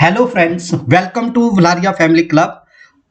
Hello friends, welcome to Valaria family club.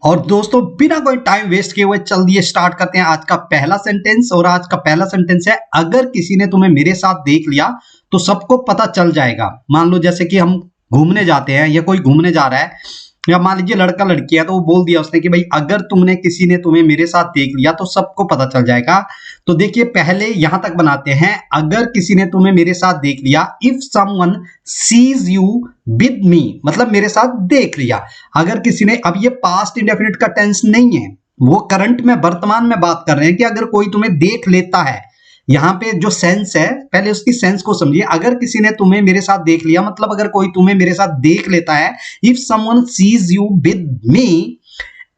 और दोस्तों, बिना कोई टाइम वेस्ट किए हुए चल दिए स्टार्ट करते हैं आज का पहला सेंटेंस। और आज का पहला सेंटेंस है, अगर किसी ने तुम्हें मेरे साथ देख लिया तो सबको पता चल जाएगा। मान लो जैसे कि हम घूमने जाते हैं या कोई घूमने जा रहा है, या मान लीजिए लड़का लड़की है, तो वो बोल दिया उसने कि भाई अगर किसी ने तुम्हें मेरे साथ देख लिया तो सबको पता चल जाएगा। तो देखिए, पहले यहां तक बनाते हैं, अगर किसी ने तुम्हें मेरे साथ देख लिया। If someone sees you with मी, मतलब मेरे साथ देख लिया। अगर किसी ने, अब ये पास्ट इंडेफिनिट का टेंस नहीं है, वो करंट में, वर्तमान में बात कर रहे हैं कि अगर कोई तुम्हें देख लेता है। यहाँ पे जो सेंस है, पहले उसकी सेंस को समझिए। अगर किसी ने तुम्हें मेरे साथ देख लिया, मतलब अगर कोई तुम्हें मेरे साथ देख लेता है। If someone sees you with me,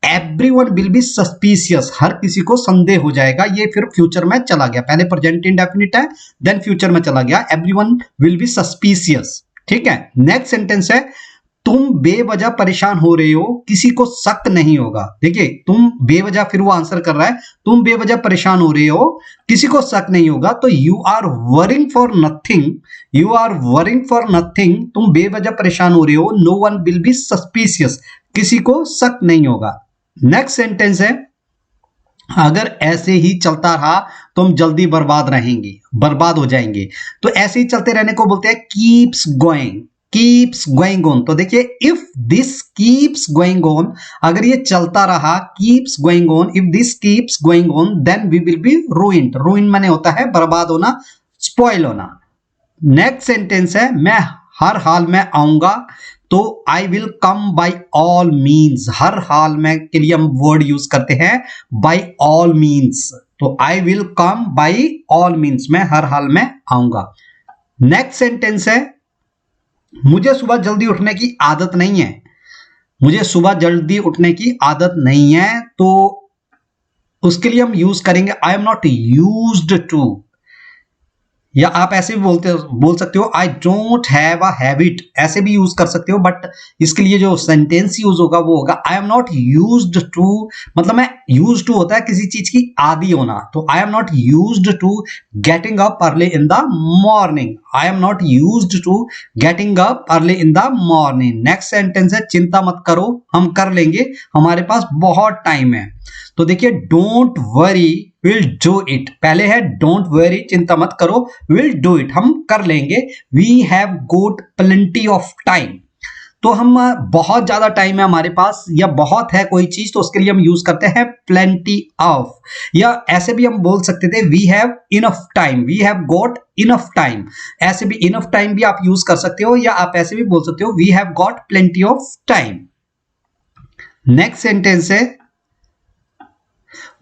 everyone will be suspicious, हर किसी को संदेह हो जाएगा। ये फिर फ्यूचर में चला गया, पहले प्रेजेंट इंडेफिनिट है, देन फ्यूचर में चला गया। एवरीवन विल बी सस्पिशियस, ठीक है। नेक्स्ट सेंटेंस है, तुम बेवजह परेशान हो रहे हो, किसी को शक नहीं होगा। देखिए, तुम बेवजह, फिर वो आंसर कर रहा है, तुम बेवजह परेशान हो रहे हो, किसी को शक नहीं होगा। तो you are worrying for nothing, you are worrying for nothing, तुम बेवजह परेशान हो रहे हो। No one will be suspicious, किसी को शक नहीं होगा। नेक्स्ट सेंटेंस है, अगर ऐसे ही चलता रहा तो हम जल्दी बर्बाद रहेंगे, बर्बाद हो जाएंगे। तो ऐसे ही चलते रहने को बोलते हैं keeps going, keeps going on. तो देखिए, if this keeps going on, अगर ये चलता रहा, keeps going on, if this keeps going on, then we will be ruined. Ruin माने होता है बर्बाद होना, स्पॉइल होना। नेक्स्ट सेंटेंस है, मैं हर हाल में आऊंगा, तो I will come by all means. हर हाल में के लिए हम वर्ड यूज करते हैं बाई ऑल मीन्स। तो I will come by all means, मैं हर हाल में आऊंगा। नेक्स्ट सेंटेंस है, मुझे सुबह जल्दी उठने की आदत नहीं है, मुझे सुबह जल्दी उठने की आदत नहीं है। तो उसके लिए हम यूज करेंगे I am not used to, या आप ऐसे भी बोल सकते हो I don't have a habit, ऐसे भी यूज कर सकते हो। बट इसके लिए जो सेंटेंस यूज होगा वो होगा I am not used to, मतलब मैं यूज्ड टू होता है किसी चीज की आदी होना। तो I am not used to getting up early in the morning, I am not used to getting up early in the morning. Next sentence है, चिंता मत करो, हम कर लेंगे, हमारे पास बहुत टाइम है। तो देखिए, don't worry will do it, पहले है डोंट वरी, चिंता मत करो, विल डू इट, हम कर लेंगे। We have got plenty of time, तो हम, बहुत ज्यादा टाइम है हमारे पास, या बहुत है कोई चीज, तो उसके लिए हम यूज करते हैं प्लेंटी ऑफ। या ऐसे भी हम बोल सकते थे we have enough time, we have got enough time. ऐसे भी इनफ टाइम भी आप यूज कर सकते हो, या आप ऐसे भी बोल सकते हो we have got plenty of time. Next sentence है,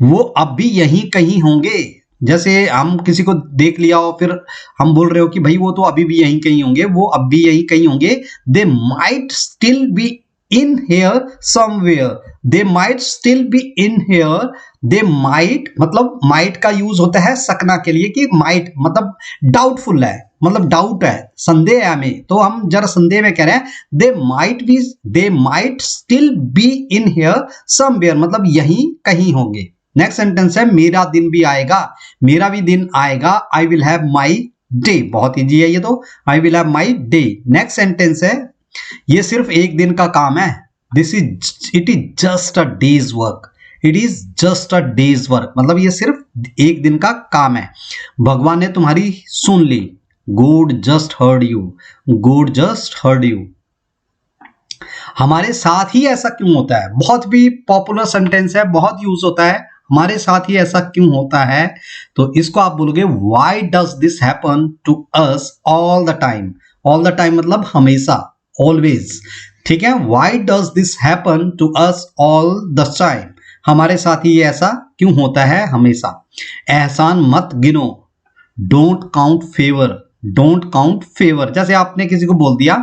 वो अब भी यहीं कहीं होंगे। जैसे हम किसी को देख लिया हो, फिर हम बोल रहे हो कि भाई वो तो अभी भी यहीं कहीं होंगे, वो अब भी यहीं कहीं होंगे। They might still be in here somewhere, they might still be in here. They might, मतलब माइट का यूज होता है सकना के लिए, कि माइट मतलब डाउटफुल है, मतलब डाउट है, संदेह है हमें, तो हम जरा संदेह में कह रहे हैं। दे might still be in here somewhere, मतलब यहीं कहीं होंगे। नेक्स्ट सेंटेंस है, मेरा दिन भी आएगा, मेरा भी दिन आएगा। I will have my day, बहुत इजी है ये तो, I will have my day. Next sentence है, ये सिर्फ एक दिन का काम है, it is just a days work, it is just a days work, मतलब ये सिर्फ एक दिन का काम है। भगवान ने तुम्हारी सुन ली, God just heard you, God just heard you. हमारे साथ ही ऐसा क्यों होता है, बहुत भी पॉपुलर सेंटेंस है, बहुत यूज होता है, हमारे साथ ही ऐसा क्यों होता है। तो इसको आप बोलोगे why does this happen to us all the time. All the time मतलब हमेशा, ऑलवेज, ठीक है। Why does this happen to us all the time, हमारे साथ ही ऐसा क्यों होता है हमेशा। एहसान मत गिनो, don't count favour, don't count favour. जैसे आपने किसी को बोल दिया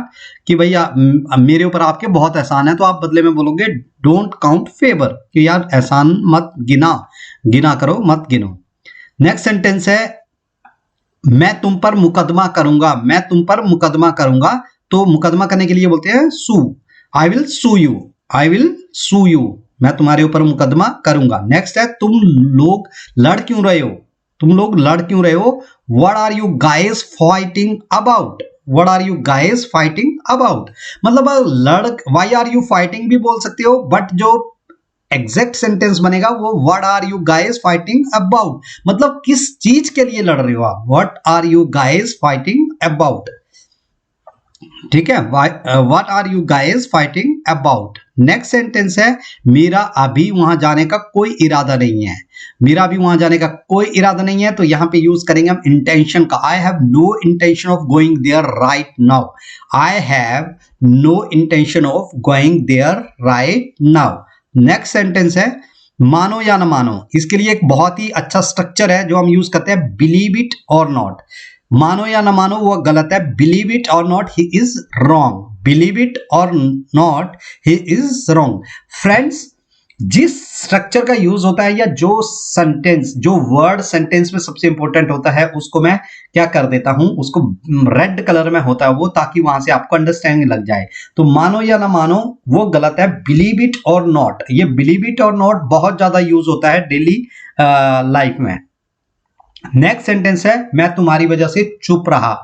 कि भैया मेरे ऊपर आपके बहुत एहसान है, तो आप बदले में बोलोगे डोंट काउंट फेवर, कि यार एहसान मत गिना करो, मत गिनो। नेक्स्ट सेंटेंस है, मैं तुम पर मुकदमा करूंगा, मैं तुम पर मुकदमा करूंगा। तो मुकदमा करने के लिए बोलते हैं sue, I will sue you, I will sue you, मैं तुम्हारे ऊपर मुकदमा करूंगा। नेक्स्ट है, तुम लोग लड़ क्यों रहे हो, तुम लोग लड़ क्यों रहे हो। What are you guys fighting about, what are you guys fighting about, मतलब व्हाई आर यू फाइटिंग भी बोल सकते हो, बट जो एग्जैक्ट सेंटेंस बनेगा वो what are you guys fighting about, मतलब किस चीज के लिए लड़ रहे हो आप, what are you guys fighting about. ठीक है, what are you guys fighting about. Next sentence है मेरा अभी वहां जाने का कोई इरादा नहीं है, मेरा अभी वहां जाने का कोई इरादा नहीं है, तो यहां पे यूज करेंगे हम इंटेंशन का, I have no intention of going there right now, I have no intention of going there right now. Next sentence है मानो या ना मानो, इसके लिए एक बहुत ही अच्छा स्ट्रक्चर है जो हम यूज करते हैं, बिलीव इट और नॉट। मानो या ना मानो वो गलत है, believe it or not he is wrong, believe it or not he is wrong. Friends, जिस स्ट्रक्चर का यूज होता है या जो सेंटेंस, जो वर्ड सेंटेंस में सबसे इंपॉर्टेंट होता है, उसको मैं क्या कर देता हूं, उसको रेड कलर में होता है वो, ताकि वहां से आपको अंडरस्टैंडिंग लग जाए। तो मानो या ना मानो वो गलत है, बिलीव इट और नॉट, ये बिलीव इट और नॉट बहुत ज्यादा यूज होता है डेली लाइफ में। नेक्स्ट सेंटेंस है मैं तुम्हारी वजह से चुप रहा,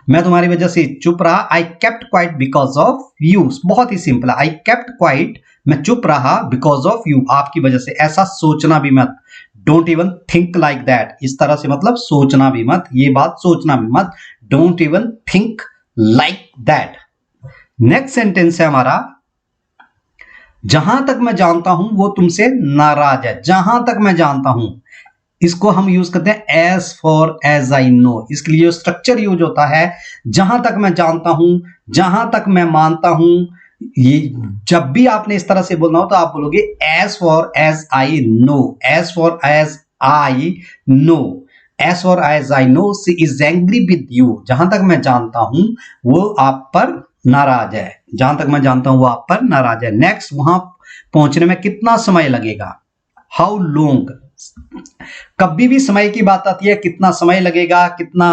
मैं तुम्हारी वजह से चुप रहा, I kept quite because of you. बहुत ही सिंपल है, आई केप्ट क्वाइट, मैं चुप रहा बिकॉज ऑफ यू, आपकी वजह से। ऐसा सोचना भी मत, don't even think like that, इस तरह से मतलब सोचना भी मत, ये बात सोचना भी मत, don't even think like that. Next sentence है हमारा जहां तक मैं जानता हूं वो तुमसे नाराज है, जहां तक मैं जानता हूं, इसको हम यूज करते हैं as for as I know. इसके लिए जो स्ट्रक्चर यूज होता है, जहां तक मैं जानता हूं, जहां तक मैं मानता हूं, ये जब भी आपने इस तरह से बोलना हो तो आप बोलोगे as for as I know, as for as I know, as for as I know she is angry with you, जहां तक मैं जानता हूं वो आप पर नाराज है, जहां तक मैं जानता हूं वो आप पर नाराज है। नेक्स्ट, वहां पहुंचने में कितना समय लगेगा, हाउ लॉन्ग, कभी भी समय की बात आती है, कितना समय लगेगा, कितना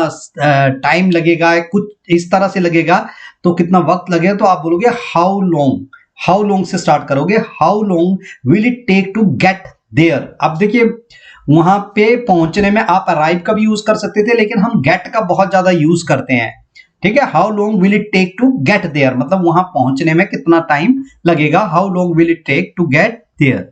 टाइम लगेगा, कुछ इस तरह से लगेगा, तो कितना वक्त लगेगा, तो आप बोलोगे हाउ लॉन्ग, हाउ लॉन्ग से स्टार्ट करोगे, how long will it take to get there. अब देखिए वहां पे पहुंचने में आप अराइव का भी यूज कर सकते थे, लेकिन हम गेट का बहुत ज्यादा यूज करते हैं। ठीक है, how long will it take to get there, मतलब वहां पहुंचने में कितना टाइम लगेगा, how long will it take to get there.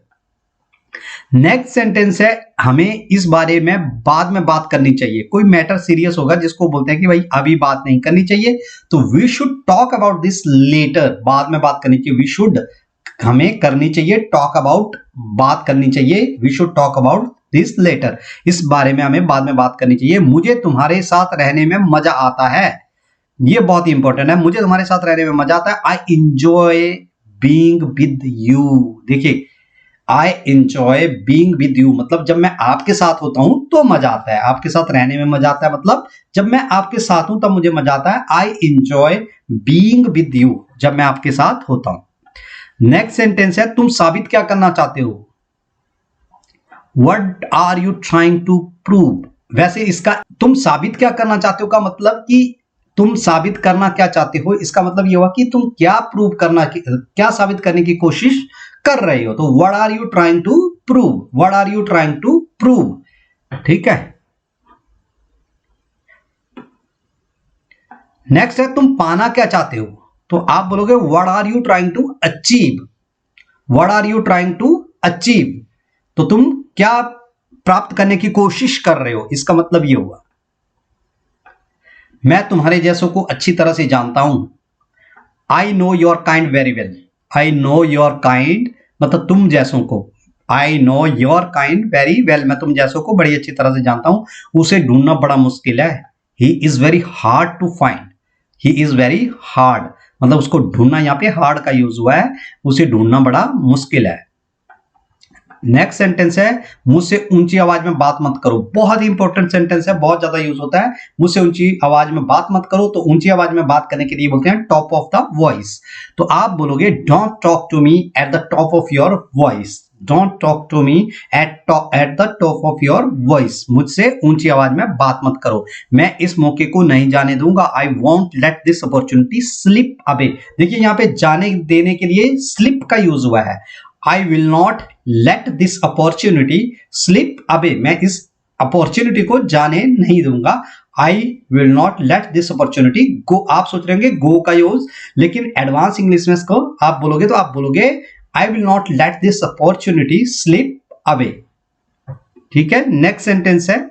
Next sentence है हमें इस बारे में बाद में बात करनी चाहिए, कोई मैटर सीरियस होगा जिसको बोलते हैं कि भाई अभी बात नहीं करनी चाहिए, तो we should talk about this later, बाद में बात करनी चाहिए, वी शुड हमें करनी चाहिए, टॉक अबाउट बात करनी चाहिए, we should talk about this later, इस बारे में हमें बाद में बात करनी चाहिए। मुझे तुम्हारे साथ रहने में मजा आता है, ये बहुत ही इंपॉर्टेंट है, मुझे तुम्हारे साथ रहने में मजा आता है, I enjoy being with you. देखिए I enjoy being with you, मतलब जब मैं आपके साथ होता हूं तो मजा आता है, आपके साथ रहने में मजा आता है, मतलब जब मैं आपके साथ हूं तब मुझे मजा आता है, I enjoy being with you, जब मैं आपके साथ होता हूं। नेक्स्ट सेंटेंस है तुम साबित क्या करना चाहते हो, what are you trying to prove. वैसे इसका तुम साबित क्या करना चाहते हो का मतलब कि तुम साबित करना क्या चाहते हो, इसका मतलब ये हुआ कि तुम क्या प्रूव करना, क्या साबित करने की कोशिश कर रहे हो, तो what are you trying to prove, what are you trying to prove. ठीक है, नेक्स्ट है तुम पाना क्या चाहते हो, तो आप बोलोगे what are you trying to achieve, what are you trying to achieve, तो तुम क्या प्राप्त करने की कोशिश कर रहे हो, इसका मतलब ये हुआ। मैं तुम्हारे जैसों को अच्छी तरह से जानता हूं, I know your kind very well, I know your kind मतलब तुम जैसों को, I know your kind very well, मैं तुम जैसों को बड़ी अच्छी तरह से जानता हूं, उसे ढूंढना बड़ा मुश्किल है, he is very hard to find, he is very hard मतलब उसको ढूंढना, यहाँ पे हार्ड का यूज हुआ है, उसे ढूंढना बड़ा मुश्किल है। नेक्स्ट सेंटेंस है मुझसे ऊंची आवाज में बात मत करो, बहुत ही इंपॉर्टेंट सेंटेंस है, बहुत ज्यादा यूज होता है, मुझसे ऊंची आवाज में बात मत करो, तो ऊंची आवाज में बात करने के लिए बोलते हैं टॉप ऑफ द वॉइस, तो आप बोलोगे don't talk to me at the top of your voice, don't talk to me at the top of your voice, मुझसे ऊंची आवाज में बात मत करो, मैं इस मौके को नहीं जाने दूंगा, I won't let this opportunity slip away. देखिए यहाँ पे जाने देने के लिए स्लिप का यूज हुआ है, I will not let this opportunity slip away, मैं इस अपॉर्चुनिटी को जाने नहीं दूंगा, I will not let this opportunity go. आप सोच रहे होंगे गो का यूज, लेकिन एडवांस इंग्लिश में इसको आप बोलोगे तो आप बोलोगे I will not let this opportunity slip away. ठीक है, नेक्स्ट सेंटेंस है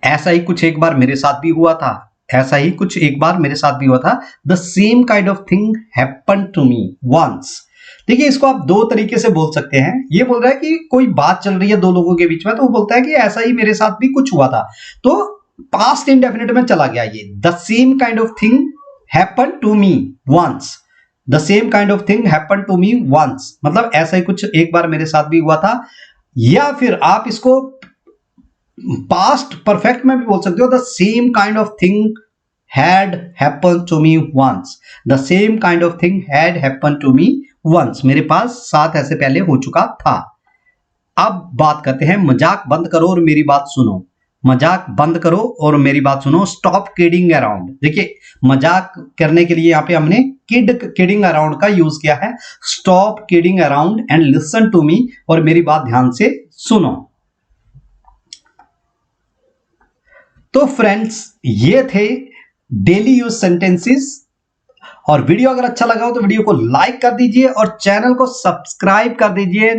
ऐसा ही कुछ एक बार मेरे साथ भी हुआ था। ऐसा ही कुछ एक बार मेरे साथ भी हुआ था। The same kind of thing happen to me once. देखिए, इसको आप दो तरीके से बोल सकते हैं। ये बोल रहा है कि कोई बात चल रही है दो लोगों के बीच में, तो वो बोलता है कि ऐसा ही मेरे साथ भी कुछ हुआ था, तो पास्ट इंडेफिनिट में चला गया ये। The same kind of thing happen to me once. The same kind of thing happen to me once मतलब ऐसा ही कुछ एक बार मेरे साथ भी हुआ था। या फिर आप इसको पास्ट परफेक्ट में भी बोल सकते हो, the same kind of thing had happen to me once. The same kind of thing had happen to me once, मेरे पास साथ ऐसे पहले हो चुका था। अब बात करते हैं मजाक बंद करो और मेरी बात सुनो। मजाक बंद करो और मेरी बात सुनो। Stop kidding around. देखिए, मजाक करने के लिए यहां पे हमने किडिंग अराउंड का यूज किया है। Stop kidding around and listen to me, और मेरी बात ध्यान से सुनो। तो फ्रेंड्स, ये थे डेली यूज सेंटेंसेस। और वीडियो अगर अच्छा लगा हो तो वीडियो को लाइक कर दीजिए और चैनल को सब्सक्राइब कर दीजिए।